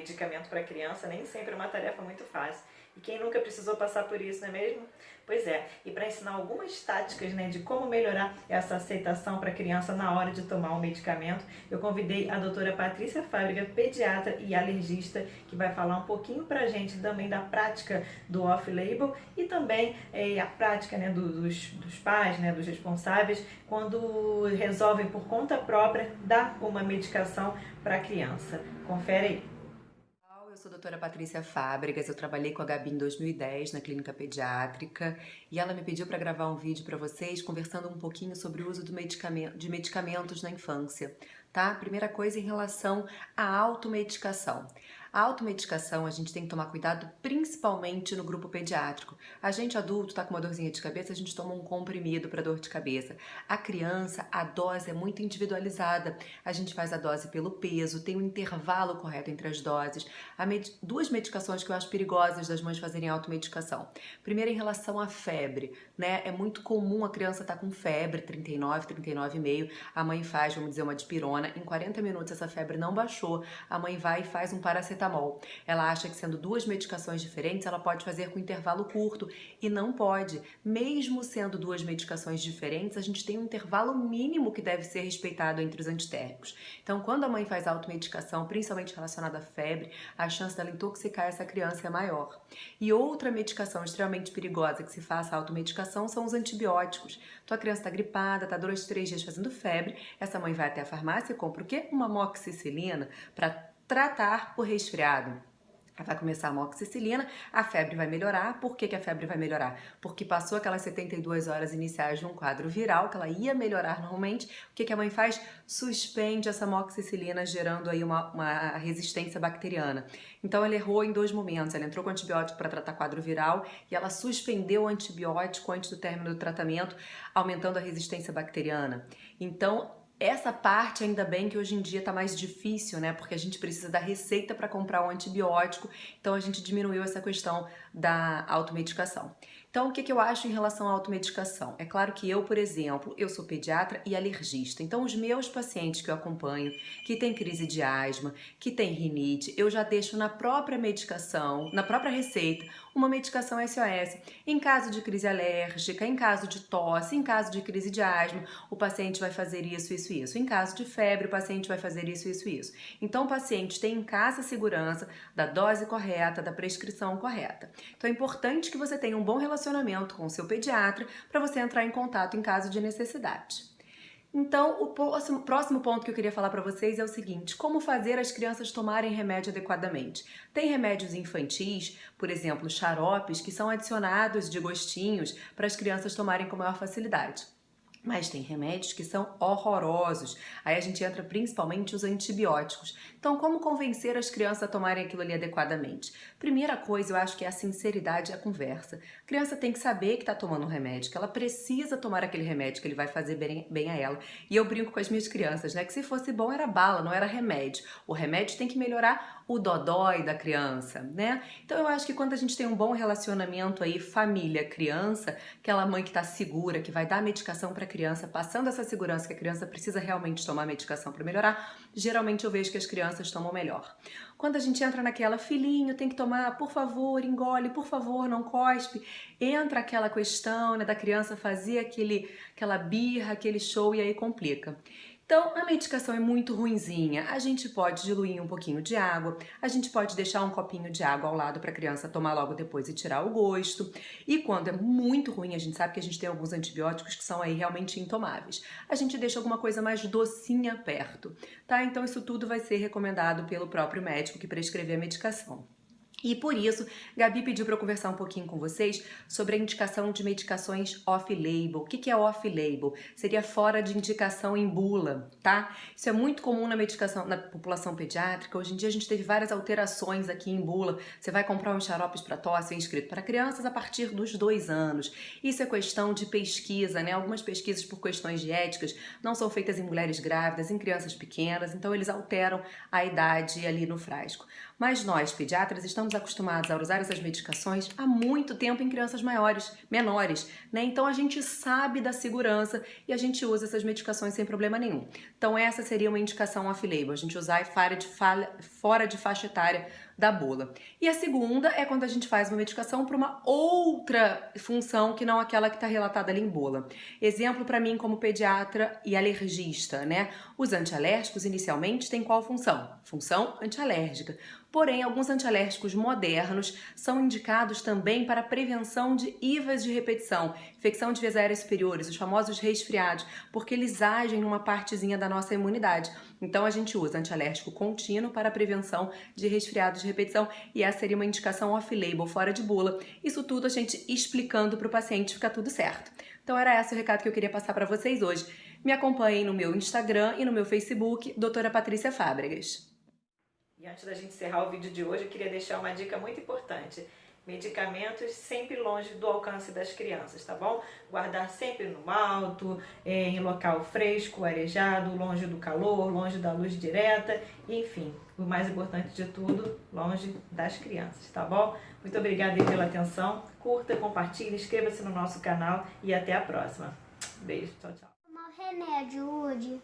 medicamento para criança nem sempre é uma tarefa muito fácil. E quem nunca precisou passar por isso, não é mesmo? Pois é, e para ensinar algumas táticas, né, de como melhorar essa aceitação para a criança na hora de tomar um medicamento, eu convidei a doutora Patrícia Fábrega, pediatra e alergista, que vai falar um pouquinho para a gente também da prática do off-label e também a prática, né, dos pais, né, dos responsáveis, quando resolvem por conta própria dar uma medicação para a criança. Confere aí. Eu sou a doutora Patrícia Fábregas, eu trabalhei com a Gabi em 2010 na clínica pediátrica e ela me pediu para gravar um vídeo para vocês conversando um pouquinho sobre o uso de medicamentos na infância, tá? Primeira coisa em relação à automedicação. A automedicação a gente tem que tomar cuidado principalmente no grupo pediátrico. A gente adulto tá com uma dorzinha de cabeça, a gente toma um comprimido para dor de cabeça. A criança, a dose é muito individualizada. A gente faz a dose pelo peso, tem um intervalo correto entre as doses. Duas medicações que eu acho perigosas das mães fazerem automedicação. Primeiro, em relação à febre, né? É muito comum a criança estar com febre, 39, 39,5. A mãe faz, vamos dizer, uma dipirona. Em 40 minutos essa febre não baixou. A mãe vai e faz um paracetamol. Ela acha que sendo duas medicações diferentes, ela pode fazer com intervalo curto. E não pode. Mesmo sendo duas medicações diferentes, a gente tem um intervalo mínimo que deve ser respeitado entre os antitérmicos. Então, quando a mãe faz automedicação, principalmente relacionada à febre, a chance dela intoxicar essa criança é maior. E outra medicação extremamente perigosa que se faça automedicação são os antibióticos. Então a criança está gripada, está 2, 3 dias fazendo febre, essa mãe vai até a farmácia e compra o quê? Uma amoxicilina para tratar o resfriado. Vai começar a amoxicilina, a febre vai melhorar. Por que a febre vai melhorar? Porque passou aquelas 72 horas iniciais de um quadro viral, que ela ia melhorar normalmente. O que a mãe faz? Suspende essa amoxicilina, gerando aí uma resistência bacteriana. Então ela errou em 2 momentos. Ela entrou com antibiótico para tratar quadro viral e ela suspendeu o antibiótico antes do término do tratamento, aumentando a resistência bacteriana. Então, essa parte, ainda bem que hoje em dia tá mais difícil, né? Porque a gente precisa da receita para comprar um antibiótico, então a gente diminuiu essa questão da automedicação. Então, o que eu acho em relação à automedicação? É claro que eu, por exemplo, eu sou pediatra e alergista, então os meus pacientes que eu acompanho, que tem crise de asma, que tem rinite, eu já deixo na própria medicação, na própria receita, uma medicação SOS. Em caso de crise alérgica, em caso de tosse, em caso de crise de asma, o paciente vai fazer isso, isso, isso. Em caso de febre, o paciente vai fazer isso, isso, isso. Então, o paciente tem em casa a segurança da dose correta, da prescrição correta. Então, é importante que você tenha um bom relacionamento com o seu pediatra para você entrar em contato em caso de necessidade. Então, o próximo ponto que eu queria falar para vocês é o seguinte: como fazer as crianças tomarem remédio adequadamente? Tem remédios infantis, por exemplo, xaropes, que são adicionados de gostinhos para as crianças tomarem com maior facilidade. Mas tem remédios que são horrorosos. Aí a gente entra principalmente os antibióticos. Então, como convencer as crianças a tomarem aquilo ali adequadamente? Primeira coisa, eu acho que é a sinceridade e a conversa. A criança tem que saber que está tomando um remédio, que ela precisa tomar aquele remédio, que ele vai fazer bem a ela. E eu brinco com as minhas crianças, né? Que se fosse bom era bala, não era remédio. O remédio tem que melhorar o dodói da criança, né? Então eu acho que quando a gente tem um bom relacionamento aí, família-criança, aquela mãe que está segura, que vai dar medicação para a criança, passando essa segurança que a criança precisa realmente tomar medicação para melhorar, geralmente eu vejo que as crianças tomam melhor. Quando a gente entra naquela, filhinho, tem que tomar, por favor, engole, por favor, não cospe, entra aquela questão, né, da criança fazer aquela birra, aquele show e aí complica. Então, a medicação é muito ruinzinha. A gente pode diluir um pouquinho de água, a gente pode deixar um copinho de água ao lado para a criança tomar logo depois e tirar o gosto. E quando é muito ruim, a gente sabe que a gente tem alguns antibióticos que são aí realmente intomáveis. A gente deixa alguma coisa mais docinha perto, tá? Então, isso tudo vai ser recomendado pelo próprio médico que prescrever a medicação. E por isso, Gabi pediu para eu conversar um pouquinho com vocês sobre a indicação de medicações off-label. O que é off-label? Seria fora de indicação em bula, tá? Isso é muito comum na população pediátrica. Hoje em dia a gente teve várias alterações aqui em bula. Você vai comprar uns xaropes para tosse, é escrito para crianças a partir dos 2 anos. Isso é questão de pesquisa, né? Algumas pesquisas por questões de éticas não são feitas em mulheres grávidas, em crianças pequenas, então eles alteram a idade ali no frasco. Mas nós, pediatras, estamos acostumados a usar essas medicações há muito tempo em crianças menores, né? Então a gente sabe da segurança e a gente usa essas medicações sem problema nenhum. Então essa seria uma indicação off-label, a gente usar fora de faixa etária da bula. E a segunda é quando a gente faz uma medicação para uma outra função que não aquela que está relatada ali em bula. Exemplo para mim como pediatra e alergista, né? Os antialérgicos inicialmente têm qual função? Função antialérgica. Porém, alguns antialérgicos modernos são indicados também para prevenção de IVAs de repetição, infecção de vias aéreas superiores, os famosos resfriados, porque eles agem numa partezinha da nossa imunidade. Então, a gente usa antialérgico contínuo para prevenção de resfriados de repetição e essa seria uma indicação off-label, fora de bula. Isso tudo a gente explicando para o paciente ficar tudo certo. Então, era esse o recado que eu queria passar para vocês hoje. Me acompanhem no meu Instagram e no meu Facebook, Doutora Patrícia Fábregas. E antes da gente encerrar o vídeo de hoje, eu queria deixar uma dica muito importante. Medicamentos sempre longe do alcance das crianças, tá bom? Guardar sempre no alto, em local fresco, arejado, longe do calor, longe da luz direta, enfim, o mais importante de tudo, longe das crianças, tá bom? Muito obrigada aí pela atenção, curta, compartilhe, inscreva-se no nosso canal e até a próxima. Beijo, tchau, tchau. Tomar o remédio, Woody.